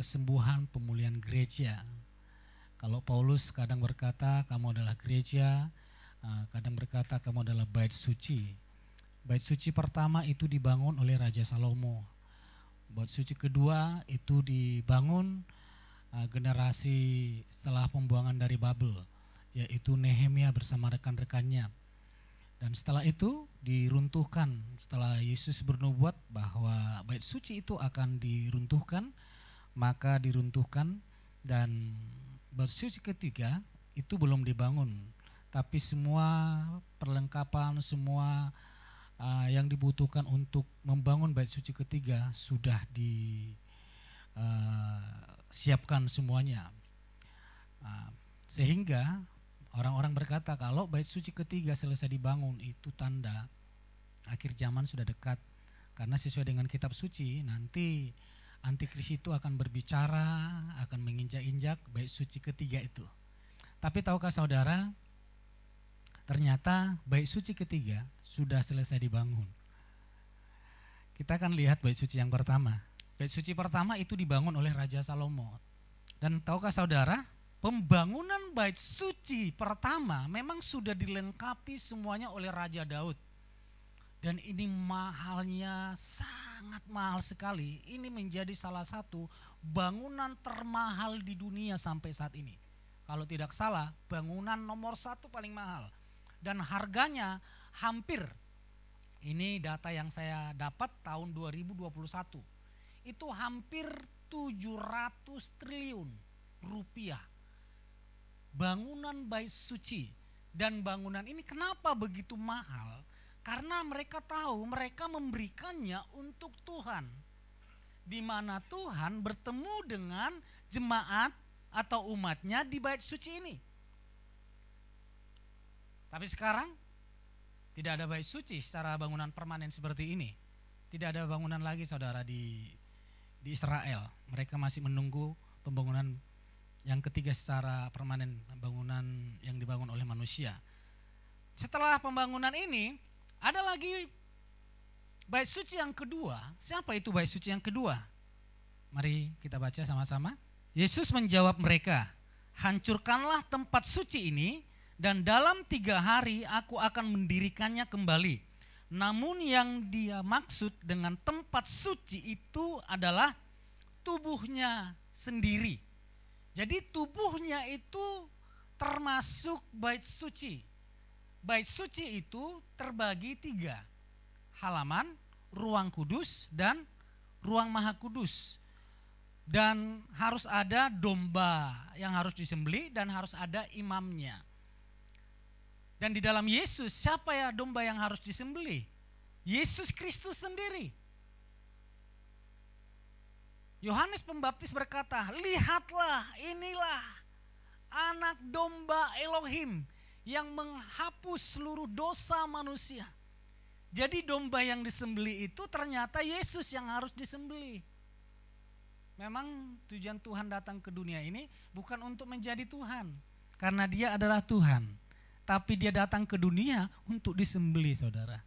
kesembuhan, pemulihan gereja. Kalau Paulus kadang berkata kamu adalah gereja, kadang berkata kamu adalah bait suci. Bait suci pertama itu dibangun oleh Raja Salomo. Bait suci kedua itu dibangun generasi setelah pembuangan dari Babel, yaitu Nehemia bersama rekan-rekannya. Dan setelah itu diruntuhkan, setelah Yesus bernubuat bahwa bait suci itu akan diruntuhkan, maka diruntuhkan, dan bait suci ketiga itu belum dibangun. Tapi semua perlengkapan, semua yang dibutuhkan untuk membangun bait suci ketiga sudah disiapkan semuanya. Sehingga orang-orang berkata kalau bait suci ketiga selesai dibangun itu tanda akhir zaman sudah dekat. Karena sesuai dengan kitab suci nanti antikris itu akan berbicara, akan menginjak-injak bait suci ketiga itu. Tapi tahukah saudara, ternyata bait suci ketiga sudah selesai dibangun. Kita akan lihat bait suci yang pertama. Bait suci pertama itu dibangun oleh Raja Salomo. Dan tahukah saudara, pembangunan bait suci pertama memang sudah dilengkapi semuanya oleh Raja Daud. Dan ini mahalnya sangat mahal sekali. Ini menjadi salah satu bangunan termahal di dunia sampai saat ini. Kalau tidak salah, bangunan nomor 1 paling mahal. Dan harganya hampir, ini data yang saya dapat tahun 2021, itu hampir 700 triliun rupiah. Bangunan bait suci. Dan bangunan ini kenapa begitu mahal? Karena mereka tahu mereka memberikannya untuk Tuhan. Di mana Tuhan bertemu dengan jemaat atau umatnya di bait suci ini. Tapi sekarang tidak ada bait suci secara bangunan permanen seperti ini. Tidak ada bangunan lagi saudara di Israel. Mereka masih menunggu pembangunan yang ketiga secara permanen, bangunan yang dibangun oleh manusia. Setelah pembangunan ini, ada lagi bait suci yang kedua. Siapa itu bait suci yang kedua? Mari kita baca sama-sama. Yesus menjawab mereka, hancurkanlah tempat suci ini, dan dalam 3 hari aku akan mendirikannya kembali. Namun yang dia maksud dengan tempat suci itu adalah tubuhnya sendiri. Jadi tubuhnya itu termasuk bait suci. Bait suci itu terbagi 3. Halaman, ruang kudus, dan ruang maha kudus. Dan harus ada domba yang harus disembelih dan harus ada imamnya. Dan di dalam Yesus, siapa ya domba yang harus disembelih? Yesus Kristus sendiri. Yohanes Pembaptis berkata, lihatlah, inilah anak domba Elohim yang menghapus seluruh dosa manusia. Jadi domba yang disembelih itu ternyata Yesus yang harus disembelih. Memang tujuan Tuhan datang ke dunia ini bukan untuk menjadi Tuhan, karena dia adalah Tuhan. Tapi dia datang ke dunia untuk disembelih, saudara.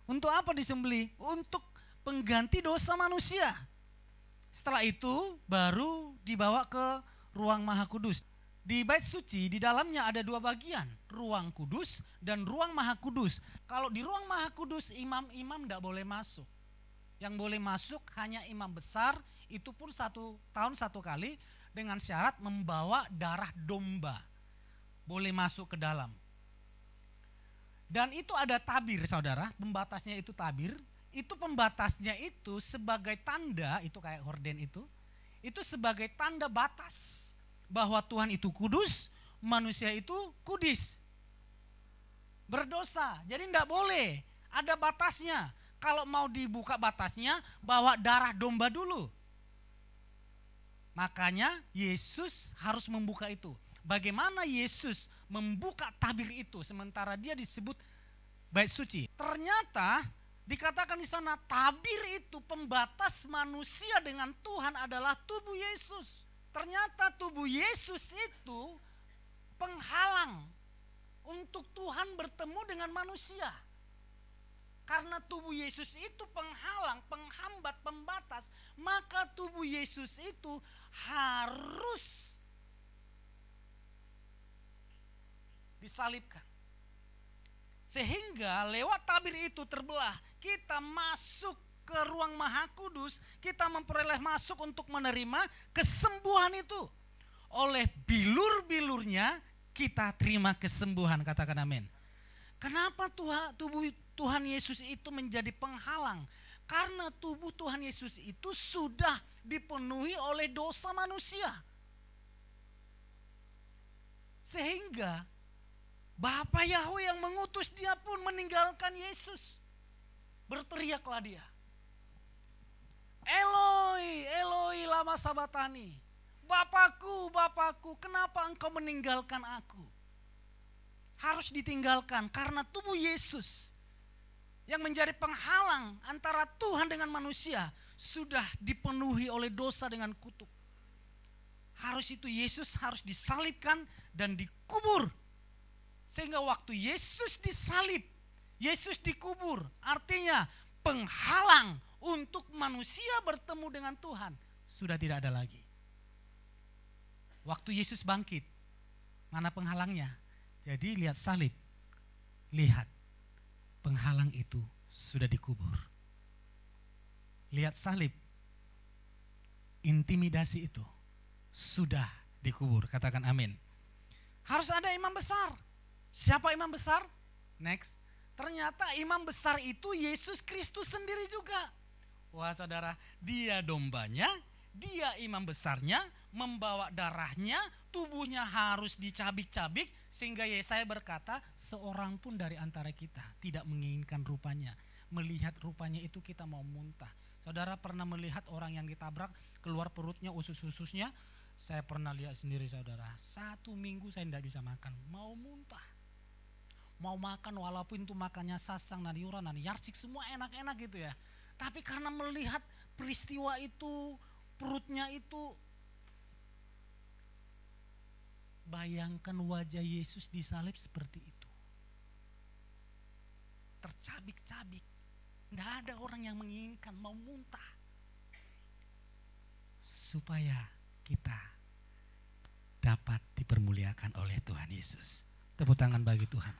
Untuk apa disembelih? Untuk pengganti dosa manusia. Setelah itu baru dibawa ke ruang maha kudus. Di bait suci di dalamnya ada 2 bagian, ruang kudus dan ruang maha kudus. Kalau di ruang maha kudus imam-imam tidak boleh masuk. Yang boleh masuk hanya imam besar, itu pun 1 tahun 1 kali dengan syarat membawa darah domba. Boleh masuk ke dalam. Dan itu ada tabir saudara, pembatasnya itu tabir. Itu pembatasnya itu sebagai tanda, itu kayak horden itu sebagai tanda batas bahwa Tuhan itu kudus, manusia itu kudis, berdosa. Jadi tidak boleh, ada batasnya. Kalau mau dibuka batasnya, bawa darah domba dulu. Makanya Yesus harus membuka itu. Bagaimana Yesus membuka tabir itu sementara dia disebut bait suci? Ternyata dikatakan di sana tabir itu pembatas manusia dengan Tuhan adalah tubuh Yesus. Ternyata tubuh Yesus itu penghalang untuk Tuhan bertemu dengan manusia. Karena tubuh Yesus itu penghalang, penghambat, pembatas, maka tubuh Yesus itu harus disalibkan. Sehingga lewat tabir itu terbelah, kita masuk ke ruang Maha Kudus, kita memperoleh masuk untuk menerima kesembuhan itu. Oleh bilur-bilurnya kita terima kesembuhan, katakan amin. Kenapa tubuh Tuhan Yesus itu menjadi penghalang? Karena tubuh Tuhan Yesus itu sudah dipenuhi oleh dosa manusia. Sehingga Bapa Yahweh yang mengutus dia pun meninggalkan Yesus. Berteriaklah dia, Eloi, Eloi lama sabatani. Bapakku, Bapakku, kenapa engkau meninggalkan aku? Harus ditinggalkan karena tubuh Yesus yang menjadi penghalang antara Tuhan dengan manusia sudah dipenuhi oleh dosa dengan kutuk. Harus itu Yesus harus disalibkan dan dikubur. Sehingga waktu Yesus disalib, Yesus dikubur, artinya penghalang untuk manusia bertemu dengan Tuhan sudah tidak ada lagi. Waktu Yesus bangkit, mana penghalangnya? Jadi lihat salib, lihat penghalang itu sudah dikubur. Lihat salib, intimidasi itu sudah dikubur, katakan amin. Harus ada imam besar. Siapa imam besar? Next. Ternyata imam besar itu Yesus Kristus sendiri juga. Wah saudara, dia dombanya, dia imam besarnya, membawa darahnya, tubuhnya harus dicabik-cabik. Sehingga Yesaya berkata, seorang pun dari antara kita tidak menginginkan rupanya. Melihat rupanya itu kita mau muntah. Saudara pernah melihat orang yang ditabrak, keluar perutnya, usus-ususnya? Saya pernah lihat sendiri saudara, 1 minggu saya tidak bisa makan, mau muntah. Mau makan walaupun itu makannya sasang, nadiura, yarsik, semua enak-enak gitu ya. Tapi karena melihat peristiwa itu, perutnya itu, bayangkan wajah Yesus disalib seperti itu. Tercabik-cabik. Tidak ada orang yang menginginkan, mau muntah. Supaya kita dapat dipermuliakan oleh Tuhan Yesus. Tepuk tangan bagi Tuhan.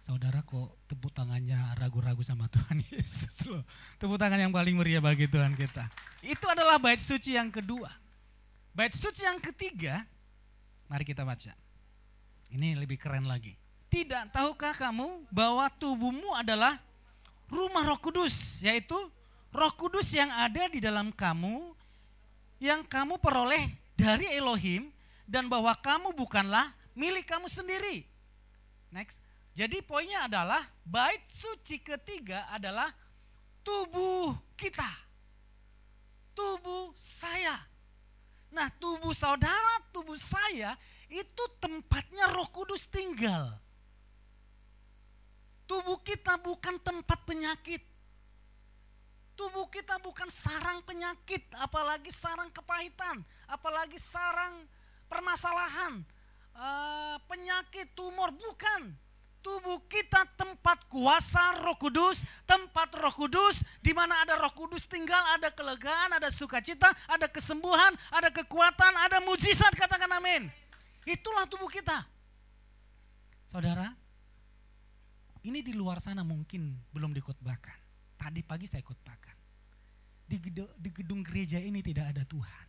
Saudara kok tepuk tangannya ragu-ragu sama Tuhan Yesus loh. Tepuk tangan yang paling meriah bagi Tuhan kita. Itu adalah bait suci yang kedua. Bait suci yang ketiga, mari kita baca. Ini lebih keren lagi. Tidak tahukah kamu bahwa tubuhmu adalah rumah Roh Kudus, yaitu Roh Kudus yang ada di dalam kamu, yang kamu peroleh dari Elohim, dan bahwa kamu bukanlah milik kamu sendiri. Next. Jadi poinnya adalah bait suci ketiga adalah tubuh kita. Tubuh saya. Nah, tubuh saudara, tubuh saya itu tempatnya Roh Kudus tinggal. Tubuh kita bukan tempat penyakit. Tubuh kita bukan sarang penyakit, apalagi sarang kepahitan, apalagi sarang permasalahan, penyakit, tumor, bukan. Tubuh kita tempat kuasa Roh Kudus, tempat Roh Kudus, di mana ada Roh Kudus tinggal, ada kelegaan, ada sukacita, ada kesembuhan, ada kekuatan, ada mujizat, katakan amin. Itulah tubuh kita. Saudara, ini di luar sana mungkin belum dikhotbahkan. Tadi pagi saya khotbahkan. Di gedung gereja ini tidak ada Tuhan.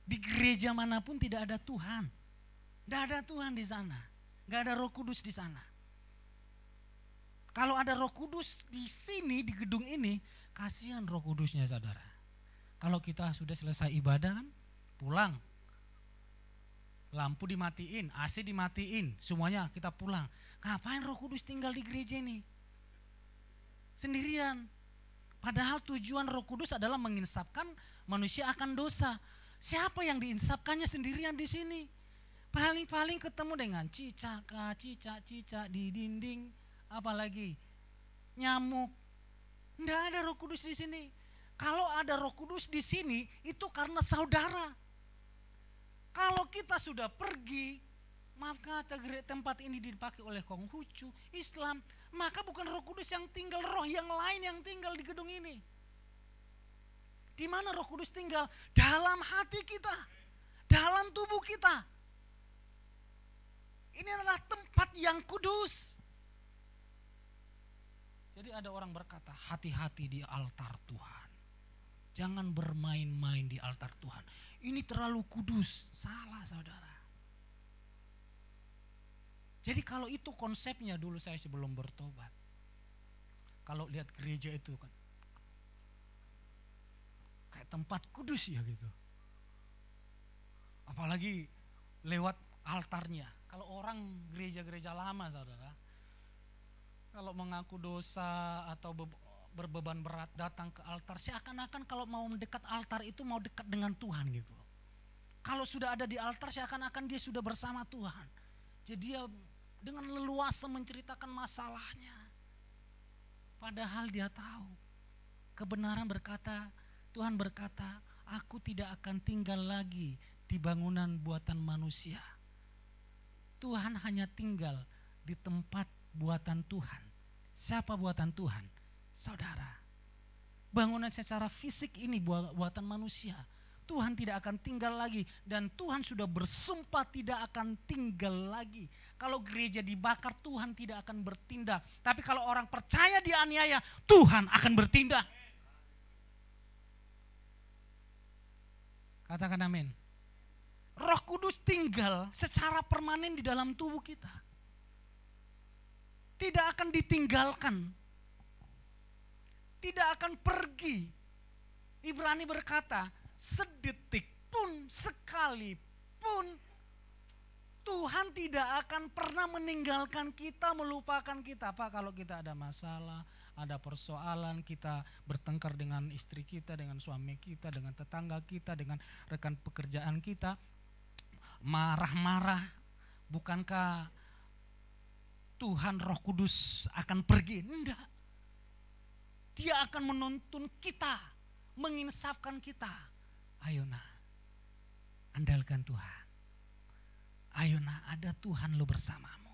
Di gereja manapun tidak ada Tuhan. Tidak ada Tuhan di sana. Gak ada Roh Kudus di sana. Kalau ada Roh Kudus di sini, di gedung ini, kasihan Roh Kudusnya saudara. Kalau kita sudah selesai ibadah kan, pulang. Lampu dimatiin, AC dimatiin, semuanya kita pulang. Ngapain Roh Kudus tinggal di gereja ini? Sendirian. Padahal tujuan Roh Kudus adalah menginsapkan manusia akan dosa. Siapa yang diinsapkannya sendirian di sini? Paling-paling ketemu dengan cicak di dinding, apalagi nyamuk. Nggak ada Roh Kudus di sini. Kalau ada Roh Kudus di sini itu karena saudara. Kalau kita sudah pergi, maaf kata tempat ini dipakai oleh Konghucu, Islam, maka bukan Roh Kudus yang tinggal, roh yang lain yang tinggal di gedung ini. Di mana Roh Kudus tinggal? Dalam hati kita, dalam tubuh kita. Ini adalah tempat yang kudus. Jadi ada orang berkata, hati-hati di altar Tuhan. Jangan bermain-main di altar Tuhan. Ini terlalu kudus. Salah, saudara. Jadi kalau itu konsepnya dulu saya sebelum bertobat. Kalau lihat gereja itu kan kayak tempat kudus ya gitu. Apalagi lewat altarnya. Kalau orang gereja-gereja lama, saudara, kalau mengaku dosa atau berbeban berat datang ke altar, seakan-akan kalau mau mendekat altar itu mau dekat dengan Tuhan gitu. Kalau sudah ada di altar seakan-akan dia sudah bersama Tuhan. Jadi dia dengan leluasa menceritakan masalahnya. Padahal dia tahu kebenaran berkata, Tuhan berkata, aku tidak akan tinggal lagi di bangunan buatan manusia. Tuhan hanya tinggal di tempat buatan Tuhan. Siapa buatan Tuhan? Saudara. Bangunan secara fisik ini buatan manusia. Tuhan tidak akan tinggal lagi, dan Tuhan sudah bersumpah tidak akan tinggal lagi. Kalau gereja dibakar, Tuhan tidak akan bertindak. Tapi kalau orang percaya dianiaya, Tuhan akan bertindak. Katakan amin. Roh Kudus tinggal secara permanen di dalam tubuh kita. Tidak akan ditinggalkan. Tidak akan pergi. Ibrani berkata, sedetik pun, sekalipun Tuhan tidak akan pernah meninggalkan kita, melupakan kita. Apa kalau kita ada masalah, ada persoalan, kita bertengkar dengan istri kita, dengan suami kita, dengan tetangga kita, dengan rekan pekerjaan kita, marah-marah, bukankah Tuhan Roh Kudus akan pergi? Enggak. Dia akan menuntun kita, menginsafkan kita. Ayo nak, andalkan Tuhan. Ayo nak, ada Tuhan lo bersamamu.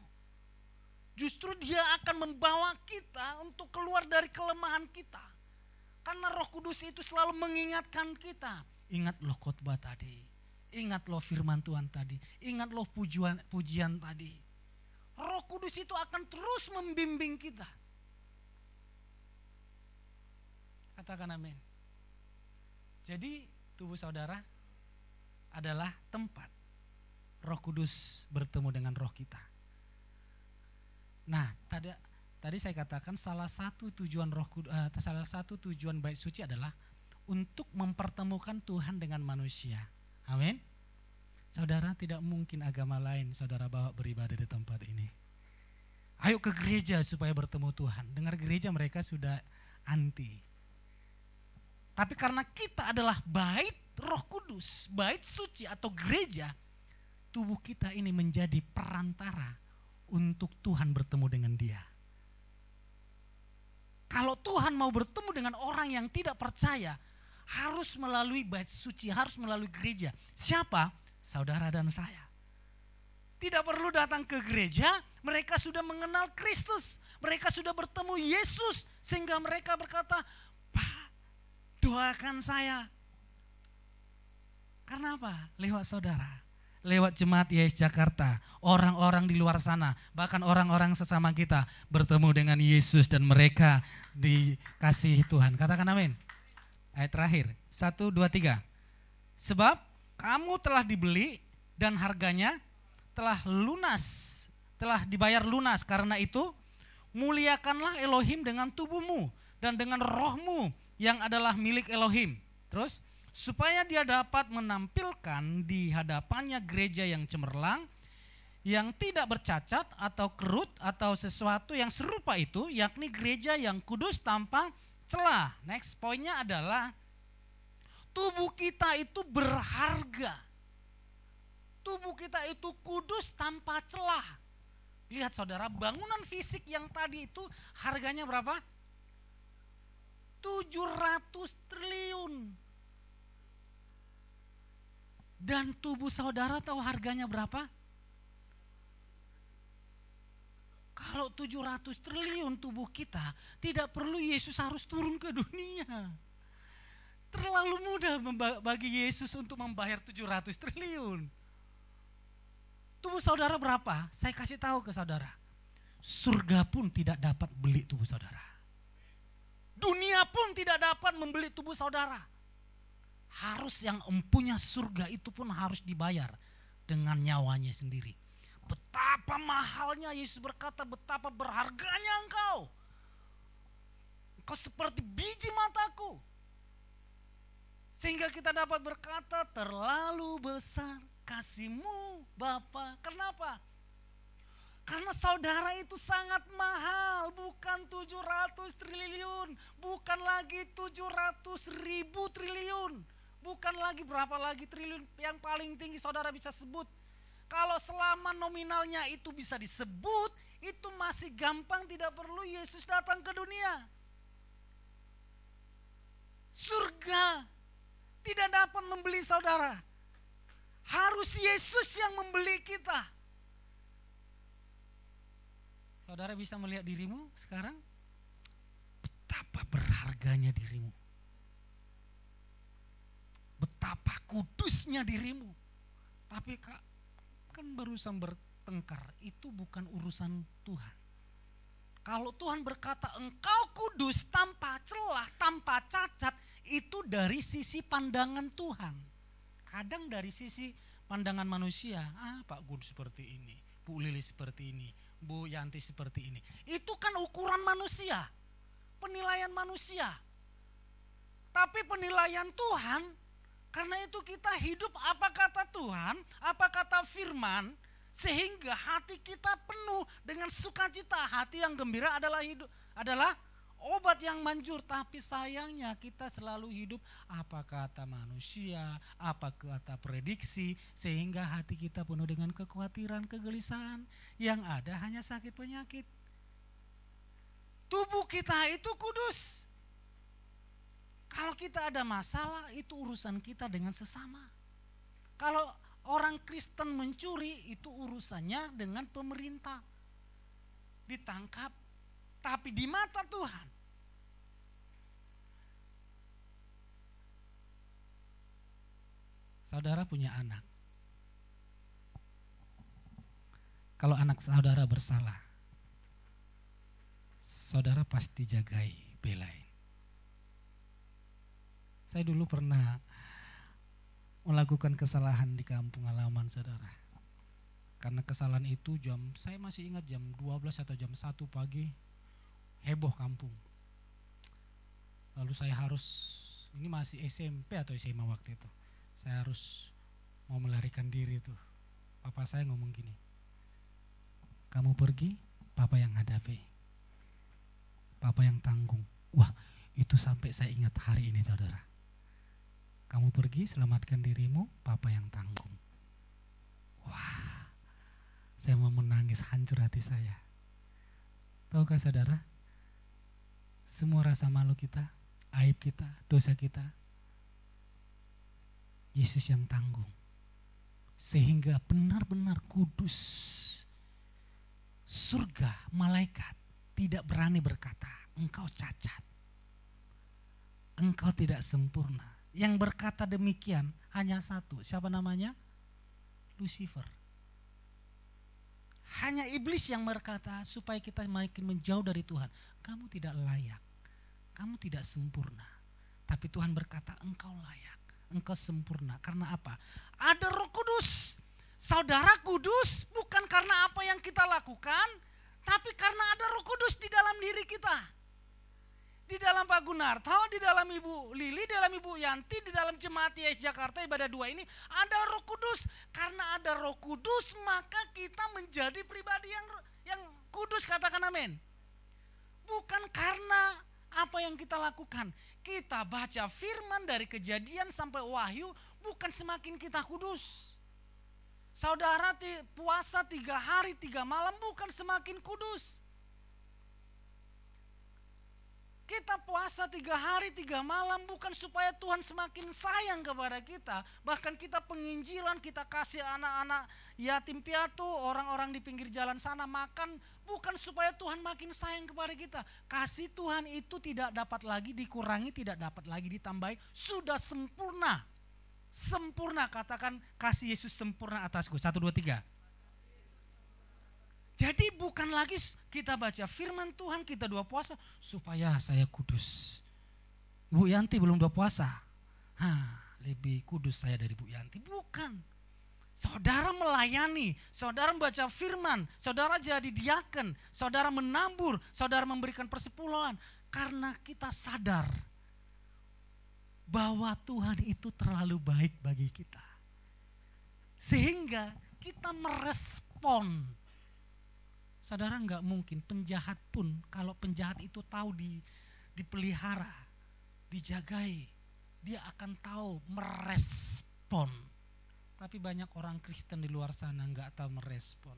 Justru dia akan membawa kita untuk keluar dari kelemahan kita. Karena Roh Kudus itu selalu mengingatkan kita. Ingat loh khotbah tadi. Ingat loh firman Tuhan tadi. Ingat loh pujian tadi. Roh Kudus itu akan terus membimbing kita. Katakan amin. Jadi tubuh saudara adalah tempat Roh Kudus bertemu dengan roh kita. Nah, tadi saya katakan salah satu tujuan bait suci adalah untuk mempertemukan Tuhan dengan manusia. Amin. Saudara, tidak mungkin agama lain saudara bawa beribadah di tempat ini. Ayo ke gereja supaya bertemu Tuhan. Dengar gereja mereka sudah anti. Tapi karena kita adalah bait Roh Kudus, bait suci atau gereja, tubuh kita ini menjadi perantara untuk Tuhan bertemu dengan dia. Kalau Tuhan mau bertemu dengan orang yang tidak percaya, harus melalui bait suci, harus melalui gereja. Siapa? Saudara dan saya. Tidak perlu datang ke gereja, mereka sudah mengenal Kristus. Mereka sudah bertemu Yesus, sehingga mereka berkata, Pak, doakan saya. Karena apa? Lewat saudara. Lewat jemaat YS Jakarta, orang-orang di luar sana, bahkan orang-orang sesama kita bertemu dengan Yesus dan mereka dikasihi Tuhan. Katakan amin. Ayat terakhir, 1, 2, 3. Sebab kamu telah dibeli dan harganya telah lunas, telah dibayar lunas. Karena itu muliakanlah Elohim dengan tubuhmu dan dengan rohmu yang adalah milik Elohim. Terus, supaya dia dapat menampilkan di hadapannya gereja yang cemerlang, yang tidak bercacat atau kerut atau sesuatu yang serupa itu, yakni gereja yang kudus tanpa celah. Next poinnya adalah tubuh kita itu berharga. Tubuh kita itu kudus tanpa celah. Lihat saudara, bangunan fisik yang tadi itu harganya berapa? 700 triliun. Dan tubuh saudara tahu harganya berapa? Kalau 700 triliun tubuh kita, tidak perlu Yesus harus turun ke dunia. Terlalu mudah bagi Yesus untuk membayar 700 triliun. Tubuh saudara berapa? Saya kasih tahu ke saudara. Surga pun tidak dapat beli tubuh saudara. Dunia pun tidak dapat membeli tubuh saudara. Harus yang empunya surga itu pun harus dibayar dengan nyawanya sendiri. Betapa mahalnya, Yesus berkata, betapa berharganya engkau. Engkau seperti biji mataku. Sehingga kita dapat berkata, terlalu besar kasih-Mu Bapa. Kenapa? Karena saudara itu sangat mahal, bukan 700 triliun, bukan lagi 700.000 triliun, bukan lagi berapa lagi triliun yang paling tinggi saudara bisa sebut. Kalau selama nominalnya itu bisa disebut, itu masih gampang, tidak perlu Yesus datang ke dunia. Surga tidak dapat membeli saudara. Harus Yesus yang membeli kita. Saudara bisa melihat dirimu sekarang? Betapa berharganya dirimu. Betapa kudusnya dirimu. Tapi kan barusan bertengkar, itu bukan urusan Tuhan. Kalau Tuhan berkata engkau kudus tanpa celah, tanpa cacat, itu dari sisi pandangan Tuhan. Kadang dari sisi pandangan manusia, Pak Gun seperti ini, Bu Lili seperti ini, Bu Yanti seperti ini. Itu kan ukuran manusia, penilaian manusia. Tapi penilaian Tuhan, karena itu kita hidup apa kata Tuhan, apa kata firman, sehingga hati kita penuh dengan sukacita. Hati yang gembira adalah obat yang manjur. Tapi sayangnya kita selalu hidup apa kata manusia, apa kata prediksi, sehingga hati kita penuh dengan kekhawatiran, kegelisahan. Yang ada hanya sakit penyakit. Tubuh kita itu kudus. Kalau kita ada masalah, itu urusan kita dengan sesama. Kalau orang Kristen mencuri, itu urusannya dengan pemerintah. Ditangkap, tapi di mata Tuhan. Saudara punya anak. Kalau anak saudara bersalah, saudara pasti jagai, belai. Saya dulu pernah melakukan kesalahan di kampung halaman saudara. Karena kesalahan itu saya masih ingat jam 12 atau jam 1 pagi, heboh kampung. Lalu saya harus, ini masih SMP atau SMA waktu itu, saya harus mau melarikan diri tuh. Papa saya ngomong gini, kamu pergi, Papa yang hadapi, Papa yang tanggung. Wah, itu sampai saya ingat hari ini saudara. Kamu pergi, selamatkan dirimu, Papa yang tanggung. Wah, saya mau menangis, hancur hati saya. Tahukah saudara, semua rasa malu kita, aib kita, dosa kita, Yesus yang tanggung. Sehingga benar-benar kudus. Surga, malaikat tidak berani berkata, engkau cacat, engkau tidak sempurna. Yang berkata demikian hanya satu, siapa namanya? Lucifer. Hanya iblis yang berkata supaya kita makin menjauh dari Tuhan. Kamu tidak layak, kamu tidak sempurna. Tapi Tuhan berkata engkau layak, engkau sempurna. Karena apa? Ada Roh Kudus. Saudara kudus bukan karena apa yang kita lakukan, tapi karena ada Roh Kudus di dalam diri kita. Di dalam Pak Gunarto, di dalam Ibu Lili, di dalam Ibu Yanti, di dalam Jemaat YS Jakarta Ibadah 2 ini ada Roh Kudus. Karena ada Roh Kudus maka kita menjadi pribadi yang kudus, katakan amin. Bukan karena apa yang kita lakukan. Kita baca firman dari Kejadian sampai Wahyu, bukan semakin kita kudus. Saudara puasa 3 hari 3 malam bukan semakin kudus. Kita puasa 3 hari 3 malam bukan supaya Tuhan semakin sayang kepada kita. Bahkan kita penginjilan, kita kasih anak-anak yatim piatu, orang-orang di pinggir jalan sana makan, Bukan supaya Tuhan makin sayang kepada kita. Kasih Tuhan itu tidak dapat lagi dikurangi, tidak dapat lagi ditambahi. Sudah sempurna. Sempurna, katakan kasih Yesus sempurna atasku. 1, 2, 3. Jadi bukan lagi kita baca firman Tuhan, kita doa puasa supaya saya kudus. Bu Yanti belum doa puasa. Lebih kudus saya dari Bu Yanti. Bukan. Saudara melayani, saudara membaca firman, saudara jadi diaken, saudara menabur, saudara memberikan persepuluhan. Karena kita sadar bahwa Tuhan itu terlalu baik bagi kita. Sehingga kita merespon. Saudara enggak mungkin penjahat pun, kalau penjahat itu tahu dipelihara, dijagai, dia akan tahu merespon. Tapi banyak orang Kristen di luar sana enggak tahu merespon.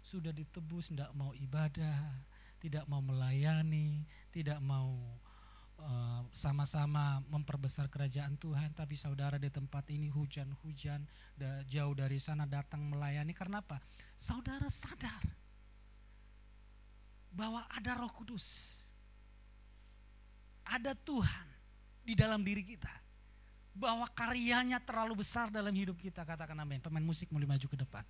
Sudah ditebus enggak mau ibadah, tidak mau melayani, tidak mau sama-sama memperbesar kerajaan Tuhan. Tapi saudara di tempat ini hujan-hujan, jauh dari sana datang melayani. Karena apa? Saudara sadar bahwa ada Roh Kudus, ada Tuhan di dalam diri kita, bahwa karyanya terlalu besar dalam hidup kita. Katakan amin. Pemain musik mulai maju ke depan.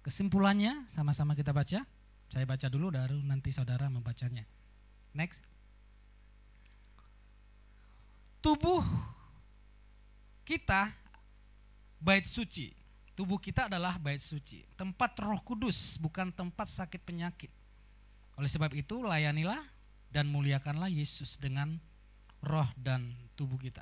Kesimpulannya sama-sama kita baca. Saya baca dulu baru nanti saudara membacanya. Next. Tubuh kita bait suci. Tubuh kita adalah bait suci. Tempat Roh Kudus, bukan tempat sakit penyakit. Oleh sebab itu layanilah dan muliakanlah Yesus dengan roh dan tubuh kita.